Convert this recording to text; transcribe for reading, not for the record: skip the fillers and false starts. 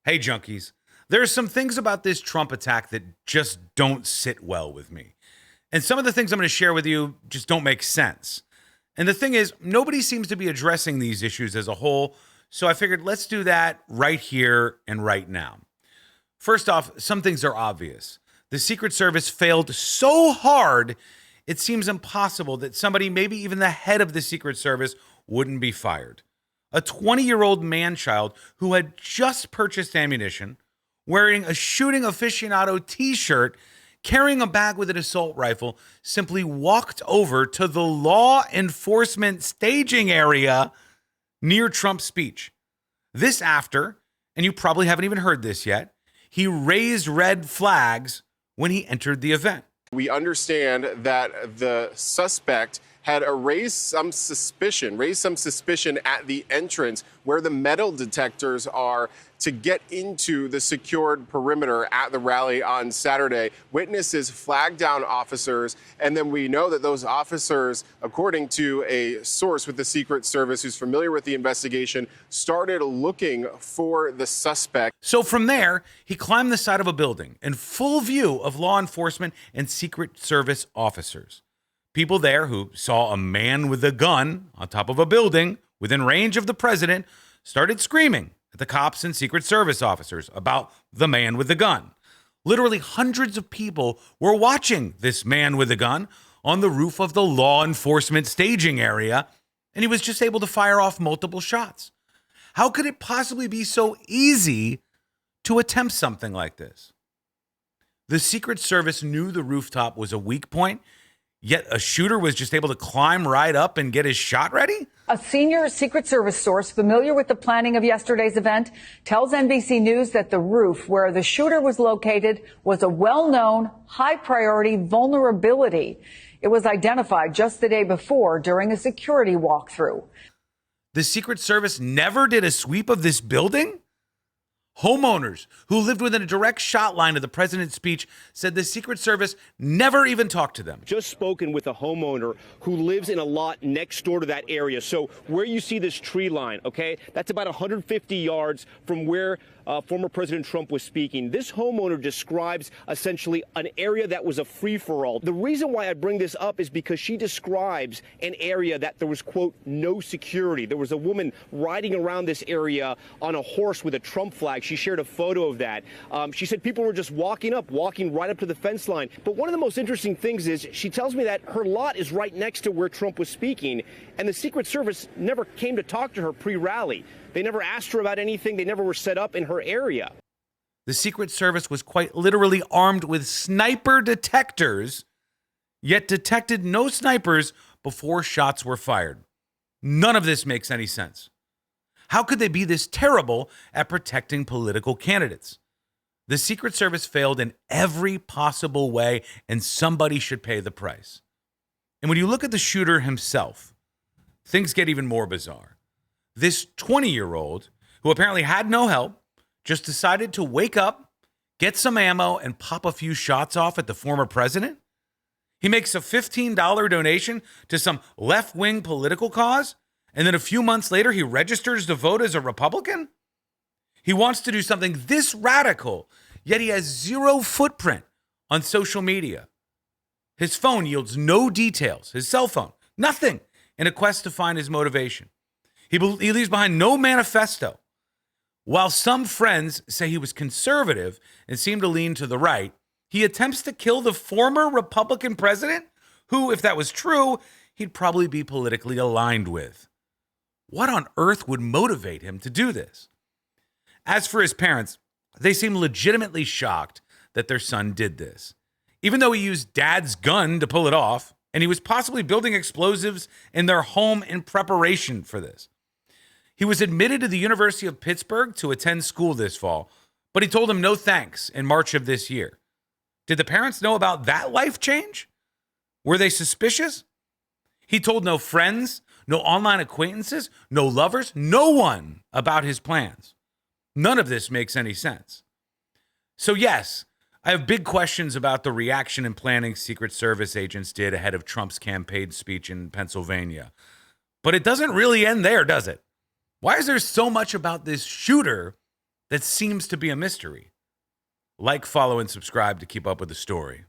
Hey, junkies. There are some things about this Trump attack that just don't sit well with me. And some of the things I'm going to share with you just don't make sense. And the thing is, nobody seems to be addressing these issues as a whole. So I figured let's do that right here and right now. First off, some things are obvious. The Secret Service failed so hard, it seems impossible that somebody, maybe even the head of the Secret Service, wouldn't be fired. A 20-year-old man-child who had just purchased ammunition, wearing a shooting aficionado t-shirt, carrying a bag with an assault rifle, simply walked over to the law enforcement staging area near Trump's speech. This after, and you probably haven't even heard this yet, he raised red flags when he entered the event. We understand that the suspect had raised some suspicion at the entrance where the metal detectors are to get into the secured perimeter at the rally on Saturday. Witnesses flagged down officers, and then we know that those officers, according to a source with the Secret Service who's familiar with the investigation, started looking for the suspect. So from there, he climbed the side of a building in full view of law enforcement and Secret Service officers. People there who saw a man with a gun on top of a building within range of the president started screaming at the cops and Secret Service officers about the man with the gun. Literally hundreds of people were watching this man with a gun on the roof of the law enforcement staging area, and he was just able to fire off multiple shots. How could it possibly be so easy to attempt something like this? The Secret Service knew the rooftop was a weak point, yet a shooter was just able to climb right up and get his shot ready? A senior Secret Service source familiar with the planning of yesterday's event tells NBC News that the roof where the shooter was located was a well-known, high-priority vulnerability. It was identified just the day before during a security walkthrough. The Secret Service never did a sweep of this building? Homeowners who lived within a direct shot line of the president's speech said the Secret Service never even talked to them. Just spoken with a homeowner who lives in a lot next door to that area. So where you see this tree line, okay, that's about 150 yards from where former President Trump was speaking. This homeowner describes essentially an area that was a free-for-all. The reason why I bring this up is because she describes an area that there was, quote, no security. There was a woman riding around this area on a horse with a Trump flag. She shared a photo of that. She said people were just walking right up to the fence line. But one of the most interesting things is she tells me that her lot is right next to where Trump was speaking, and the Secret Service never came to talk to her pre-rally. They never asked her about anything. They never were set up in her area. The Secret Service was quite literally armed with sniper detectors, yet detected no snipers before shots were fired. None of this makes any sense. How could they be this terrible at protecting political candidates? The Secret Service failed in every possible way, and somebody should pay the price. And when you look at the shooter himself, things get even more bizarre. This 20-year-old, who apparently had no help, just decided to wake up, get some ammo, and pop a few shots off at the former president? He makes a $15 donation to some left-wing political cause, and then a few months later, he registers to vote as a Republican? He wants to do something this radical, yet he has zero footprint on social media. His phone yields no details, his cell phone, nothing, in a quest to find his motivation. He leaves behind no manifesto. While some friends say he was conservative and seemed to lean to the right, he attempts to kill the former Republican president, who, if that was true, he'd probably be politically aligned with. What on earth would motivate him to do this? As for his parents, they seem legitimately shocked that their son did this. Even though he used dad's gun to pull it off, and he was possibly building explosives in their home in preparation for this. He was admitted to the University of Pittsburgh to attend school this fall, but he told him no thanks in March of this year. Did the parents know about that life change? Were they suspicious? He told no friends, no online acquaintances, no lovers, no one about his plans. None of this makes any sense. So yes, I have big questions about the reaction and planning Secret Service agents did ahead of Trump's campaign speech in Pennsylvania. But it doesn't really end there, does it? Why is there so much about this shooter that seems to be a mystery. Like, follow, and subscribe to keep up with the story.